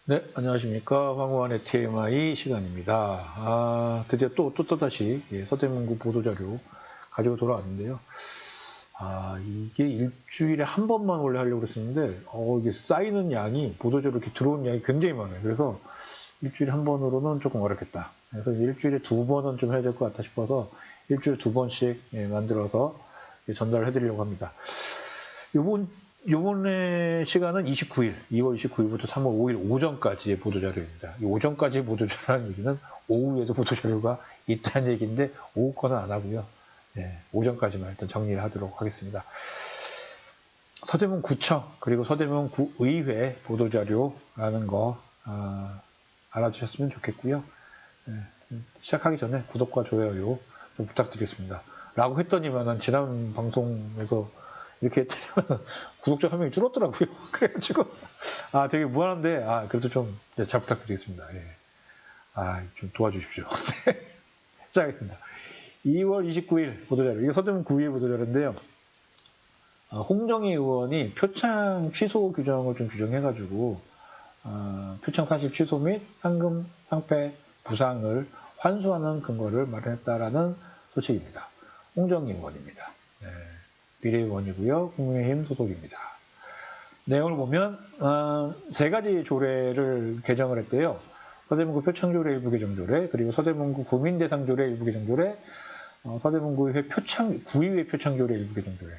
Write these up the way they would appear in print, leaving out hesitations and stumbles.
네, 안녕하십니까. 황우환의 TMI 시간입니다. 드디어 또다시 서대문구 보도자료 가지고 돌아왔는데요. 이게 일주일에 한 번만 원래 하려고 그랬었는데, 이게 쌓이는 양이, 보도자료 이렇게 들어온 양이 굉장히 많아요. 그래서 일주일에 한 번으로는 조금 어렵겠다. 그래서 일주일에 두 번은 좀 해야 될 것 같다 싶어서 일주일에 두 번씩 만들어서 전달을 해드리려고 합니다. 요번에 시간은 29일, 2월 29일부터 3월 5일 오전까지의 보도자료입니다. 이 오전까지 보도자료라는 얘기는 오후에도 보도자료가 있다는 얘기인데, 오후 거는 안 하고요. 오전까지만 일단 정리를 하도록 하겠습니다. 서대문구청, 그리고 서대문구의회 보도자료라는 거, 알아주셨으면 좋겠고요. 시작하기 전에 구독과 좋아요 좀 부탁드리겠습니다. 라고 했더니만은 지난 방송에서 이렇게 했더니 구독자 1명이 줄었더라고요. 그래가지고 되게 무한한데 그래도 좀 잘 부탁드리겠습니다. 좀 도와주십시오. 시작하겠습니다. 2월 29일 보도자료, 이거 서대문 구의회 보도자료인데요. 홍정희 의원이 표창 취소 규정을 좀 규정해가지고 표창 사실 취소 및 상금, 상패, 부상을 환수하는 근거를 마련했다라는 소식입니다. 홍정희 의원입니다. 비례의원이고요. 국민의힘 소속입니다. 내용을 보면 세 가지 조례를 개정을 했대요. 서대문구 표창조례 일부 개정조례, 그리고 서대문구 구민대상조례 일부 개정조례, 서대문구의회 구의회 표창조례 일부 개정조례.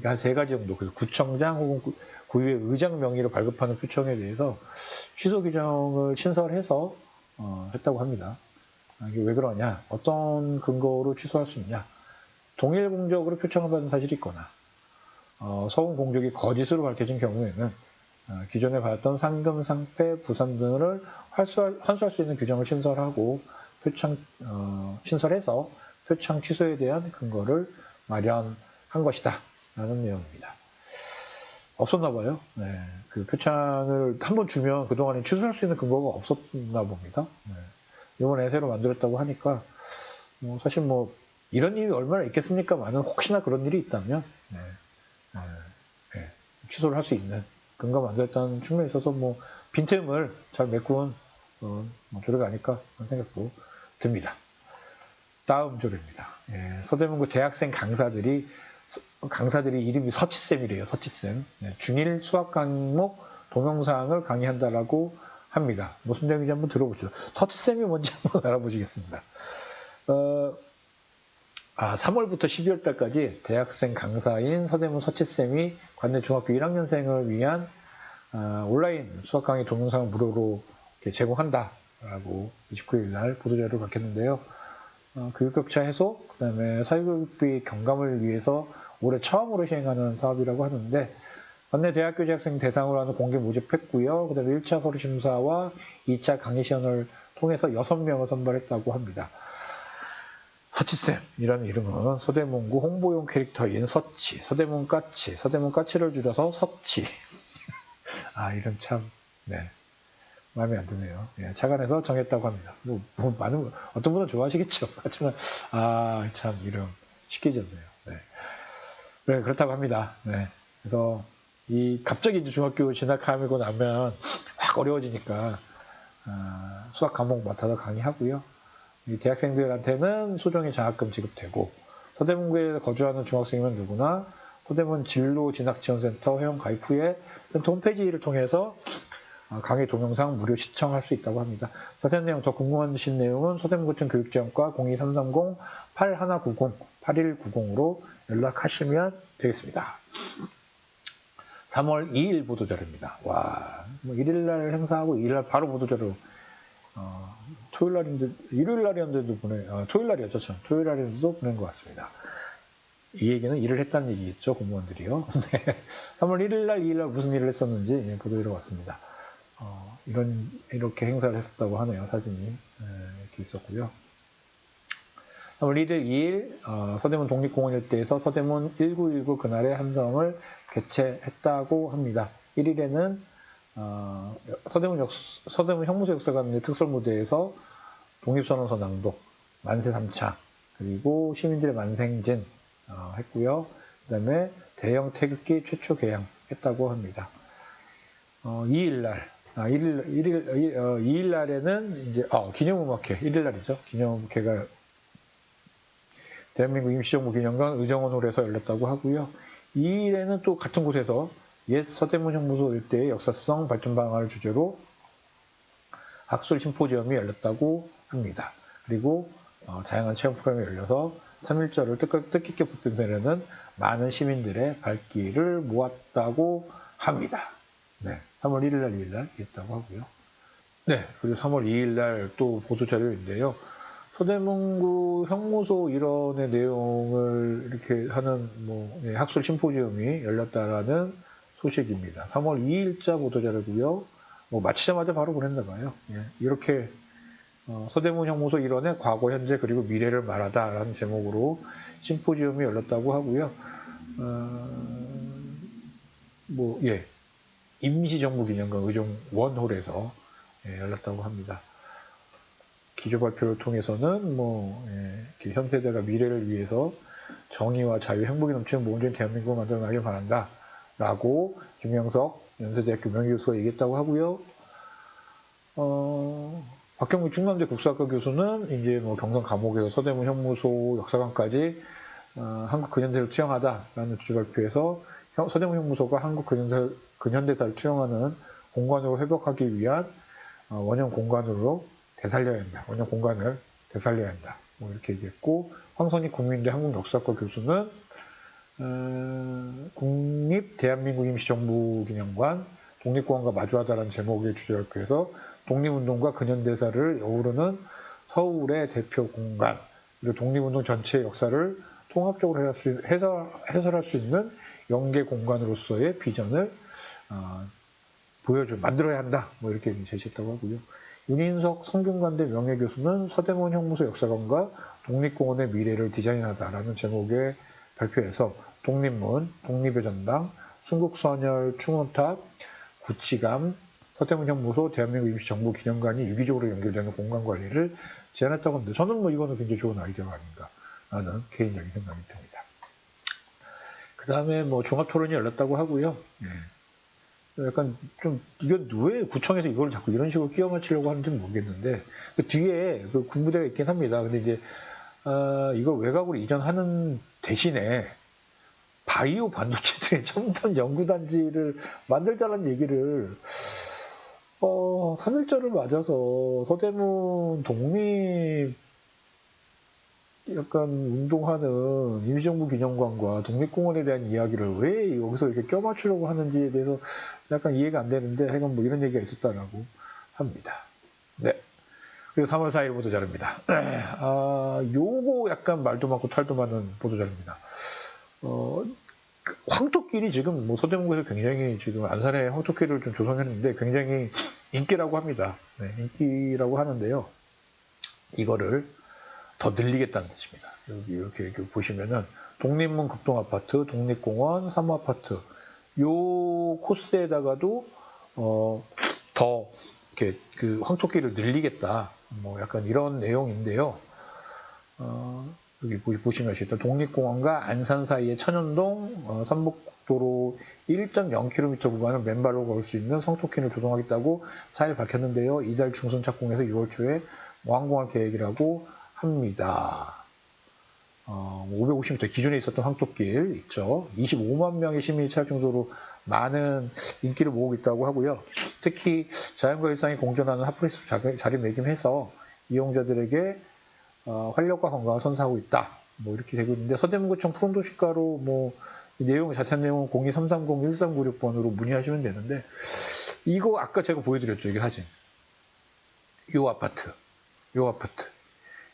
한 세 가지 정도. 그래서 구청장 혹은 구의회 의장 명의로 발급하는 표창에 대해서 취소 규정을 신설해서 했다고 합니다. 이게 왜 그러냐? 어떤 근거로 취소할 수 있냐? 동일 공적으로 표창을 받은 사실이 있거나 서운 공적이 거짓으로 밝혀진 경우에는 기존에 받았던 상금, 상패, 부산 등을 환수할 수 있는 규정을 신설하고 신설해서 표창 취소에 대한 근거를 마련한 것이다 라는 내용입니다. 없었나 봐요. 그 표창을 한번 주면 그동안에 취소할 수 있는 근거가 없었나 봅니다. 이번에 새로 만들었다고 하니까 사실 이런 일이 얼마나 있겠습니까만은 혹시나 그런 일이 있다면 취소를 할 수 있는 근거 만들었다는 측면에 있어서 빈틈을 잘 메꾼 조례가 아닐까 하는 생각도 듭니다. 다음 조례입니다. 서대문구 대학생 강사들이 이름이 서치쌤이래요. 서치쌤. 중일 수학 과목 동영상을 강의한다라고 합니다. 무슨 내용인지 한번 들어보죠. 서치쌤이 뭔지 한번 알아보시겠습니다. 3월부터 12월 달까지 대학생 강사인 서대문 서치쌤이 관내 중학교 1학년생을 위한 온라인 수학 강의 동영상을 무료로 제공한다라고 29일 날 보도자료를 밝혔는데요. 교육격차 해소, 그 다음에 사회교육비 경감을 위해서 올해 처음으로 시행하는 사업이라고 하는데, 관내 대학교 재학생 대상으로 하는 공개 모집했고요. 그 다음에 1차 서류 심사와 2차 강의 시연을 통해서 6명을 선발했다고 합니다. 서치쌤이라는 이름은 서대문구 홍보용 캐릭터인 서치, 서대문까치를 줄여서 서치. 이름 참, 마음에 안 드네요. 차관에서 정했다고 합니다. 어떤 분은 좋아하시겠죠. 하지만, 참, 이름 쉽게 지었네요. 그렇다고 합니다. 그래서, 갑자기 이제 중학교 진학하고 나면 확 어려워지니까, 수학 과목 맡아서 강의하고요. 이 대학생들한테는 소정의 장학금 지급되고, 서대문구에 거주하는 중학생이면 누구나 서대문 진로진학지원센터 회원 가입 후에 홈페이지를 통해서 강의 동영상 무료 시청할 수 있다고 합니다. 자세한 내용, 더 궁금하신 내용은 서대문구청 교육지원과 02330-8190-8190으로 연락하시면 되겠습니다. 3월 2일 보도자료입니다. 1일날 행사하고 2일날 바로 보도자료. 일요일날이었는데도 토요일날이었죠. 토요일날에도 보낸 것 같습니다. 이 얘기는 일을 했다는 얘기겠죠, 공무원들이요. 3월 1일날, 2일날 무슨 일을 했었는지 보도자료가 왔습니다. 이렇게 행사를 했었다고 하네요. 사진이 이렇게 있었고요. 3월 1일, 2일 서대문 독립공원 일대에서 서대문 1919 그날의 함성을 개최했다고 합니다. 1일에는 서대문 형무소 역사관 특설무대에서 독립선언서 낭독, 만세 3차, 그리고 시민들의 만생진 했고요. 그 다음에 대형 태극기 최초 개양했다고 합니다. 2일날 2일 날에는 이제 기념음악회 1일 날이죠. 기념음악회가 대한민국 임시정부 기념관 의정원홀에서 열렸다고 하고요. 2일에는 또 같은 곳에서 옛 서대문 형무소 일대의 역사성 발전 방안을 주제로 학술 심포지엄이 열렸다고 합니다. 그리고 다양한 체험 프로그램이 열려서 3.1절을 뜻깊게 붙들려는 많은 시민들의 발길을 모았다고 합니다. 네, 3월 1일 날, 2일 날 있다고 하고요. 네, 그리고 3월 2일 날 또 보도자료인데요. 서대문구 형무소 일원의 내용을 이렇게 하는 학술 심포지엄이 열렸다라는 소식입니다. 3월 2일자 보도자료고요. 마치자마자 바로 보냈나 봐요. 예, 이렇게 서대문 형무소 일원의 과거, 현재 그리고 미래를 말하다라는 제목으로 심포지엄이 열렸다고 하고요. 임시정부기념관 의정원홀에서 열렸다고 합니다. 기조 발표를 통해서는 현 세대가 미래를 위해서 정의와 자유, 행복이 넘치는 모범적인 대한민국을 만들어나길 바란다. 라고 김영석 연세대학교 명예교수가 얘기했다고 하고요. 박경미 충남대 국사학과 교수는 이제 경성 감옥에서 서대문 형무소 역사관까지 한국 근현대를 투영하다라는 주제 발표에서 서대문 형무소가 한국 근현대사를 투영하는 공간으로 회복하기 위한 원형 공간으로 되살려야 한다. 원형 공간을 되살려야 한다. 이렇게 얘기했고, 황선익 국민대 한국역사학과 교수는 국립 대한민국 임시정부기념관 독립공원과 마주하다라는 제목의 주제 발표에서 독립운동과 근현대사를 어우르는 서울의 대표 공간, 그리고 독립운동 전체의 역사를 통합적으로 해설할 수 있는 연계 공간으로서의 비전을 만들어야 한다. 이렇게 제시했다고 하고요. 윤인석 성균관대 명예교수는 서대문 형무소 역사관과 독립공원의 미래를 디자인하다라는 제목의 발표에서 독립문, 독립의 전당, 순국선열 충원탑, 구치감, 서대문 형무소, 대한민국 임시정부 기념관이 유기적으로 연결되는 공간 관리를 제안했다고 하는데, 저는 이거는 굉장히 좋은 아이디어가 아닌가 하는 개인적인 생각이 듭니다. 그 다음에 종합토론이 열렸다고 하고요. 약간 이건 왜 구청에서 이걸 자꾸 이런 식으로 끼워 맞추려고 하는지 모르겠는데, 그 뒤에 그 군부대가 있긴 합니다. 근데 이제, 이걸 외곽으로 이전하는 대신에 바이오 반도체들의 첨단 연구단지를 만들자는 얘기를, 3.1절을 맞아서 서대문 독립 약간 운동하는 임시정부 기념관과 독립공원에 대한 이야기를 왜 여기서 이렇게 껴맞추려고 하는지에 대해서 약간 이해가 안 되는데, 하여간 이런 얘기가 있었다라고 합니다. 네. 그리고 3월 4일 보도자료입니다. 요거 약간 말도 많고 탈도 많은 보도자료입니다. 황토길이 지금 서대문구에서 굉장히 지금 안산에 황토길을 좀 조성했는데 굉장히 인기라고 합니다. 네, 인기라고 하는데요. 이거를 더 늘리겠다는 뜻입니다. 여기 이렇게 보시면은 독립문 극동아파트, 독립공원, 사무아파트 요 코스에다가도 더 이렇게 그 황토길을 늘리겠다. 약간 이런 내용인데요. 여기 보시면 아시겠다. 독립공원과 안산 사이의 천연동 삼복도로 1.0km 구간을 맨발로 걸을 수 있는 성토길을 조성하겠다고 4일 밝혔는데요. 이달 중순 착공해서 6월 초에 완공할 계획이라고 합니다. 550m 기존에 있었던 황토길 있죠. 25만 명의 시민이 찾을 정도로 많은 인기를 모으고 있다고 하고요. 특히 자연과 일상이 공존하는 핫플레이스 자리매김해서 이용자들에게 활력과 건강을 선사하고 있다. 이렇게 되고 있는데, 서대문구청 푸른도시가로 내용, 자세한 내용은 02-330-1396번으로 문의하시면 되는데, 이거 아까 제가 보여드렸죠. 이게 사진. 요 아파트.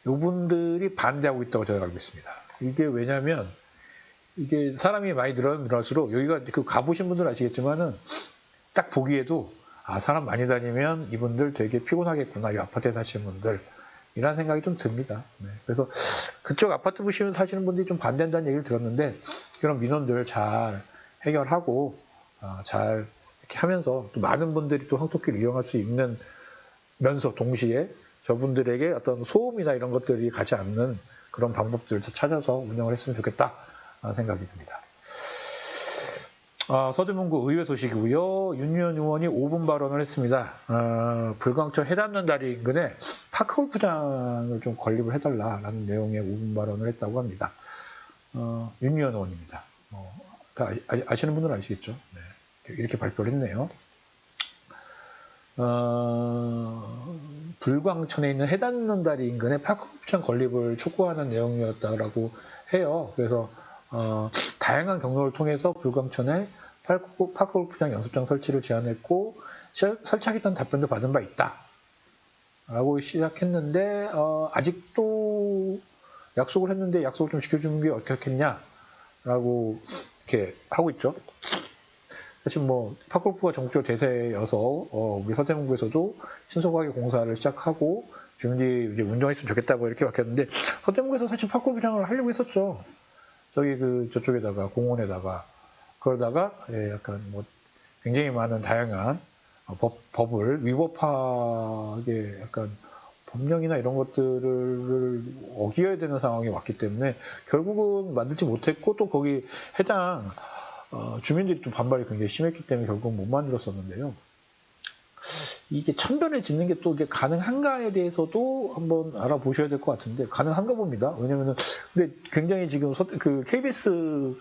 요분들이 반대하고 있다고 제가 알고 있습니다. 이게 왜냐면, 이게 사람이 많이 늘어날수록, 여기가 가보신 분들은 아시겠지만은, 딱 보기에도, 사람 많이 다니면 이분들 되게 피곤하겠구나. 이 아파트에 사시는 분들. 이런 생각이 좀 듭니다. 네. 그래서 그쪽 아파트 보시면 사시는 분들이 좀 반대한다는 얘기를 들었는데, 그런 민원들 잘 해결하고, 잘 이렇게 하면서 또 많은 분들이 또 황토길을 이용할 수 있는 면서 동시에 저분들에게 어떤 소음이나 이런 것들이 가지 않는 그런 방법들을 찾아서 운영을 했으면 좋겠다 생각이 듭니다. 서대문구 의회 소식이고요. 윤유현 의원이 5분 발언을 했습니다. 불광천 해담는 다리 인근에 파크골프장을 좀 건립을 해달라라는 내용의 5분 발언을 했다고 합니다. 윤유현 의원입니다. 다 아시는 분들은 아시겠죠? 네, 이렇게 발표를 했네요. 불광천에 있는 해담는 다리 인근에 파크골프장 건립을 촉구하는 내용이었다고 해요. 그래서 다양한 경로를 통해서 불광천에 파크골프장 연습장 설치를 제안했고 설치하겠다는 답변도 받은 바 있다 라고 시작했는데 아직도 약속을 했는데 약속을 좀 지켜주는 게 어떻겠냐 라고 이렇게 하고 있죠. 사실 뭐 파크골프가 전국적 대세여서 우리 서대문구에서도 신속하게 공사를 시작하고 주민들이 이제 운영했으면 좋겠다고 이렇게 밝혔는데 서대문구에서 사실 파크골프장을 하려고 했었죠. 저쪽에다가 공원에다가 그러다가 약간 뭐 굉장히 많은 다양한 법을 위법하게 약간 법령이나 이런 것들을 어겨야 되는 상황이 왔기 때문에 결국은 만들지 못했고 또 거기 해당 주민들이 또 반발이 굉장히 심했기 때문에 결국은 못 만들었었는데요. 이게 천변에 짓는 게 또 이게 가능한가에 대해서도 한번 알아보셔야 될 것 같은데 가능한가 봅니다. 왜냐면은 근데 굉장히 지금 그 KBS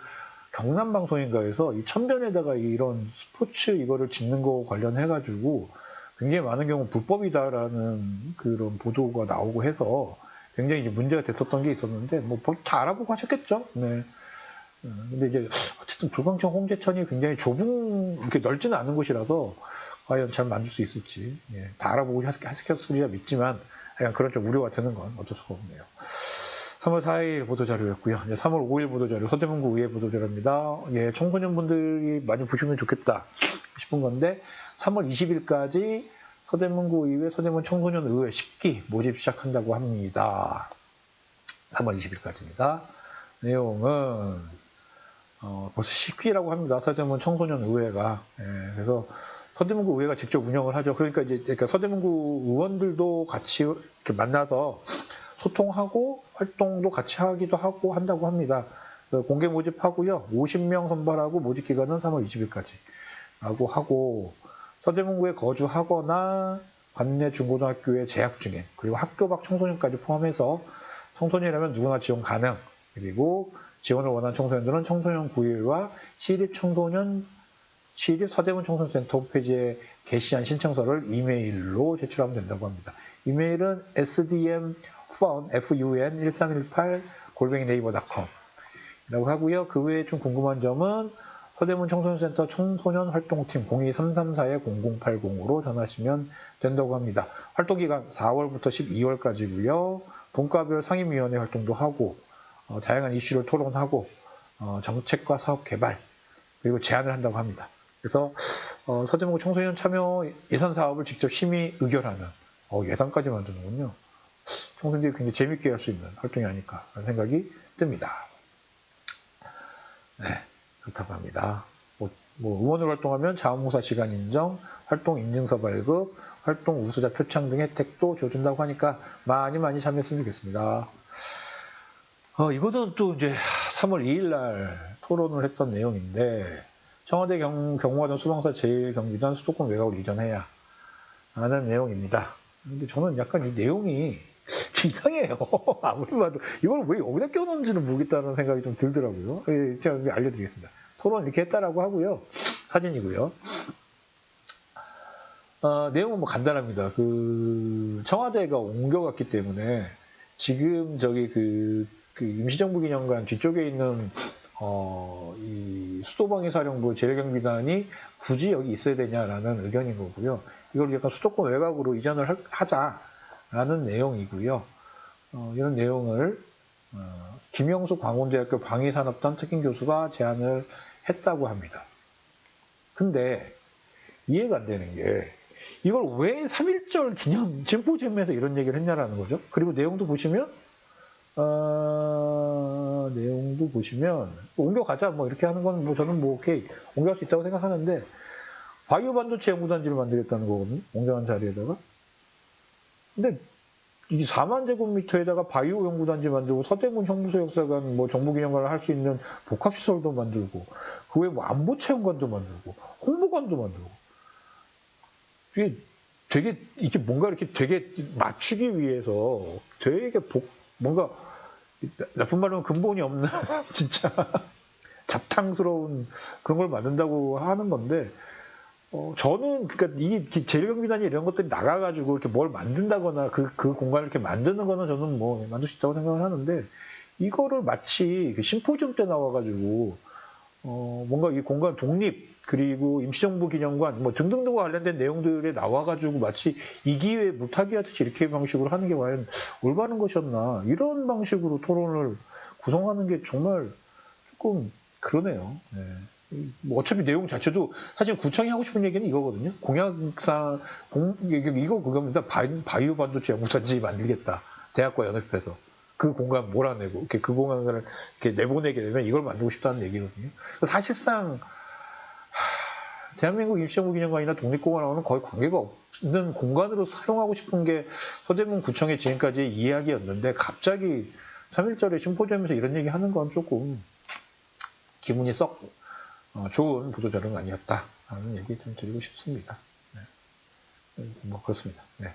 경남 방송인가에서 이 천변에다가 이런 스포츠 이거를 짓는 거 관련해가지고 굉장히 많은 경우 불법이다라는 그런 보도가 나오고 해서 굉장히 이제 문제가 됐었던 게 있었는데 뭐 다 알아보고 하셨겠죠. 네. 근데 이제 어쨌든 불광천 홍제천이 굉장히 이렇게 넓지는 않은 곳이라서 과연 잘 만들 수 있을지 다 알아보고 하셨으리라 믿지만 그런 좀 우려가 되는 건 어쩔 수가 없네요. 3월 4일 보도자료였고요. 이제 3월 5일 보도자료, 서대문구 의회 보도자료입니다. 청소년분들이 많이 보시면 좋겠다 싶은 건데 3월 20일까지 서대문구 의회 서대문 청소년 의회 10기 모집 시작한다고 합니다. 3월 20일까지입니다. 내용은 벌써 10기라고 합니다. 서대문 청소년 의회가. 그래서 서대문구 의회가 직접 운영을 하죠. 그러니까 서대문구 의원들도 같이 이렇게 만나서 소통하고 활동도 같이 하기도 하고 한다고 합니다. 공개 모집하고요. 50명 선발하고 모집 기간은 3월 20일까지 라고 하고 서대문구에 거주하거나 관내 중고등학교에 재학 중인 그리고 학교 밖 청소년까지 포함해서 청소년이라면 누구나 지원 가능 그리고 지원을 원하는 청소년들은 청소년 9일과 시립 서대문 청소년센터 홈페이지에 게시한 신청서를 이메일로 제출하면 된다고 합니다. 이메일은 sdmfun1318@naver.com 라고 하고요. 그 외에 좀 궁금한 점은 서대문 청소년센터 청소년 활동팀 02334-0080으로 전화하시면 된다고 합니다. 활동기간 4월부터 12월까지고요. 분과별 상임위원회 활동도 하고 다양한 이슈를 토론하고 정책과 사업 개발 그리고 제안을 한다고 합니다. 그래서 서대문구 청소년 참여 예산 사업을 직접 심의 의결하는 예산까지 만드는군요. 청소년들이 굉장히 재밌게 할 수 있는 활동이 아닐까 라는 생각이 듭니다. 네, 그렇다고 합니다. 의원으로 활동하면 자원봉사 시간 인정, 활동 인증서 발급, 활동 우수자 표창 등 혜택도 줘준다고 하니까 많이 참여했으면 좋겠습니다. 이것은 또 이제 3월 2일 날 토론을 했던 내용인데 청와대 경무과정 수방사 제1경비단 수도권 외곽으로 이전해야 하는 내용입니다. 근데 저는 약간 이 내용이 이상해요. 아무리 봐도 이걸 왜 여기다 껴놓은지는 모르겠다는 생각이 좀 들더라고요. 제가 알려드리겠습니다. 토론 이렇게 했다라고 하고요. 사진이고요. 내용은 뭐 간단합니다. 청와대가 옮겨갔기 때문에 지금 그 임시정부 기념관 뒤쪽에 있는 이 수도방위사령부 제1경비단이 굳이 여기 있어야 되냐라는 의견인 거고요. 이걸 약간 수도권 외곽으로 이전을 하자라는 내용이고요. 이런 내용을 김영수 광운대학교 방위산업단 특임교수가 제안을 했다고 합니다. 근데 이해가 안 되는 게 이걸 왜 3.1절 기념 진포지엄에서 이런 얘기를 했냐라는 거죠. 그리고 내용도 보시면 옮겨가자 뭐 이렇게 하는 건 뭐 저는 뭐 오케이 옮겨갈 수 있다고 생각하는데 바이오 반도체 연구단지를 만들겠다는 거거든요. 옮겨간 자리에다가. 근데 이 4만 제곱미터에다가 바이오 연구단지 만들고 서대문 형무소역사관 뭐 정보기념관을 할 수 있는 복합시설도 만들고 그 외에 뭐 안보체험관도 만들고 홍보관도 만들고 이게 되게 이게 뭔가 이렇게 되게 맞추기 위해서 되게 뭔가 나쁜 말로는 근본이 없는 진짜 잡탕스러운 그런 걸 만든다고 하는 건데 저는 그러니까 이 재료경비단이 이런 것들이 나가가지고 이렇게 뭘 만든다거나 그 공간을 이렇게 만드는 거는 저는 뭐 만들 수 있다고 생각을 하는데 이거를 마치 그 심포지엄 때 나와가지고 뭔가 이 공간 독립 그리고 임시정부기념관 뭐 등등등과 관련된 내용들에 나와가지고 마치 이 기회에 물타기 하듯이 이렇게 방식으로 하는 게 과연 올바른 것이었나 이런 방식으로 토론을 구성하는 게 정말 조금 그러네요. 네. 뭐 어차피 내용 자체도 사실 구청이 하고 싶은 얘기는 이거거든요. 공약상 이거 그겁니다. 바이오 반도체 연구단지 만들겠다. 대학과 연합해서 그 공간 몰아내고 이렇게 그 공간을 이렇게 내보내게 되면 이걸 만들고 싶다는 얘기거든요. 사실상 대한민국 임시정부기념관이나 독립공원하고는 거의 관계가 없는 공간으로 사용하고 싶은 게 서대문 구청의 지금까지의 이야기였는데 갑자기 3.1절에 심포지엄에서 이런 얘기 하는 건 조금 기분이 썩 좋은 보도자료는 아니었다라는 얘기 좀 드리고 싶습니다. 네. 뭐 그렇습니다. 네.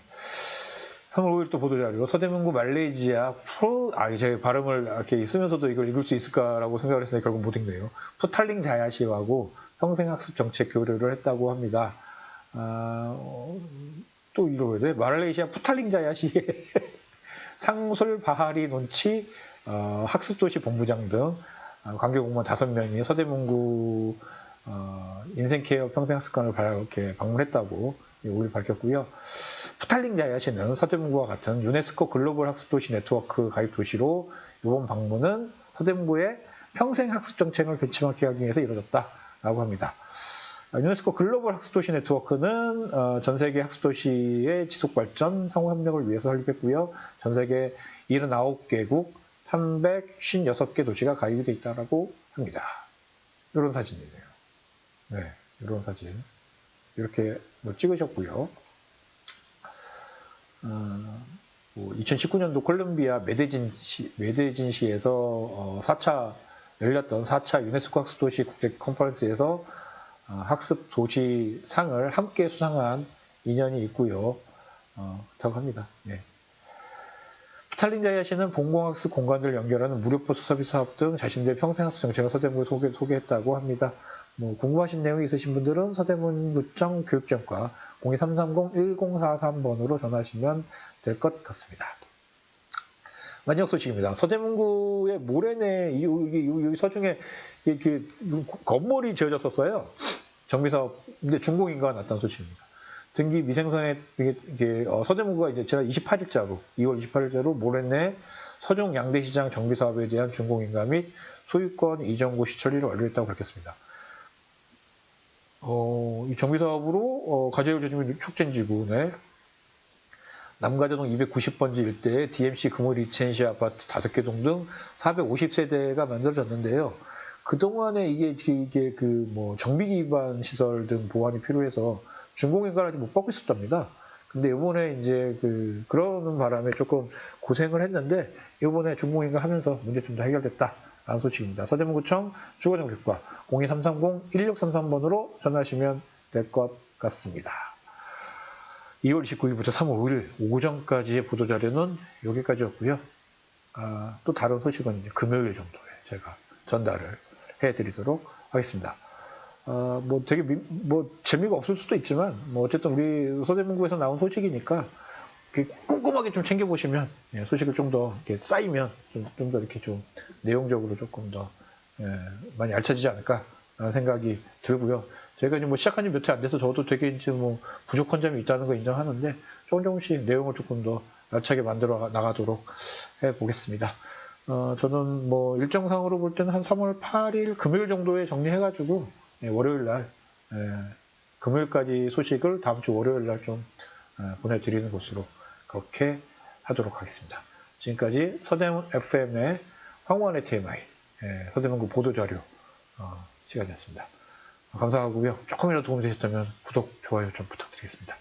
3월 5일 또 보도자료 서대문구 말레이시아 제 발음을 이렇게 쓰면서도 이걸 읽을 수 있을까라고 생각을 했는데 결국 못 읽네요. 푸탈링 자야시하고 평생학습 정책 교류를 했다고 합니다. 또 이러고 돼 말레이시아 푸탈링 자야시의 상솔 바하리 논치 학습도시 본부장 등 관계 공무원 5명이 서대문구 인생케어 평생학습관을 이렇게 방문했다고 5일 밝혔고요. 푸탈링 자야시는 서대문구와 같은 유네스코 글로벌 학습도시 네트워크 가입 도시로 이번 방문은 서대문구의 평생학습 정책을 벤치마킹하기 위해서 이루어졌다라고 합니다. 유네스코 글로벌 학습도시 네트워크는 전 세계 학습도시의 지속발전, 상호협력을 위해서 설립했고요. 전 세계 79개국 356개 도시가 가입이 되어 있다고 합니다. 이런 사진이네요. 네, 이런 사진. 이렇게 찍으셨고요. 2019년도 콜롬비아 메데진시에서 열렸던 4차 유네스코 학습도시 국제 컨퍼런스에서 학습 도시 상을 함께 수상한 인연이 있고요. 라고 합니다. 네. 스탈린 자야시는 공공학습 공간들을 연결하는 무료 버스 서비스 사업 등 자신들의 평생학습 정책을 서대문구에 소개했다고 합니다. 뭐 궁금하신 내용이 있으신 분들은 서대문구청 교육지원과 02-330-1043번으로 전화하시면 될 것 같습니다. 마지막 소식입니다. 서대문구의 모래내 이 서중에 이렇게 건물이 지어졌었어요. 정비사업, 근데 준공인가가 났다는 소식입니다. 등기 미생선에 서대문구가 이제 제가 2월 28일자로 모래내 서중 양대시장 정비사업에 대한 준공인가 및 소유권 이전 고시 처리를 완료했다고 밝혔습니다. 이 정비사업으로 가재율 조짐이 촉진지구 내 남가자동 290번지 일대에 DMC 금호 리첸시 아파트 5개 동 등 450세대가 만들어졌는데요. 그동안에 이게 정비 기반 시설 등 보완이 필요해서 준공인가를 아직 못 받고 있었답니다. 근데 이번에 이제 그러는 바람에 조금 고생을 했는데 이번에 준공인가 하면서 문제점 다 해결됐다라는 소식입니다. 서대문구청 주거정책과 02-330-1633번으로 전화하시면 될 것 같습니다. 2월 29일부터 3월 5일 오전까지의 보도자료는 여기까지였고요. 또 다른 소식은 이제 금요일 정도에 제가 전달을 해드리도록 하겠습니다. 되게 재미가 없을 수도 있지만 어쨌든 우리 서대문구에서 나온 소식이니까 꼼꼼하게 좀 챙겨보시면 소식을 좀 더 쌓이면 좀 더 이렇게 좀 내용적으로 조금 더 많이 알차지지 않을까 라는 생각이 들고요. 저희가 이제 시작한 지 몇 해 안 돼서 저도 되게 이제 부족한 점이 있다는 거 인정하는데 조금씩 내용을 조금 더 알차게 만들어 나가도록 해보겠습니다. 저는 일정상으로 볼 때는 한 3월 8일 금요일 정도에 정리해가지고 월요일 날 금요일까지 소식을 다음 주 월요일 날 좀 보내드리는 것으로 그렇게 하도록 하겠습니다. 지금까지 서대문 FM의 황원의 TMI 서대문구 보도자료 시간이었습니다. 감사하고요. 조금이라도 도움이 되셨다면 구독, 좋아요 좀 부탁드리겠습니다.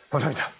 감사합니다.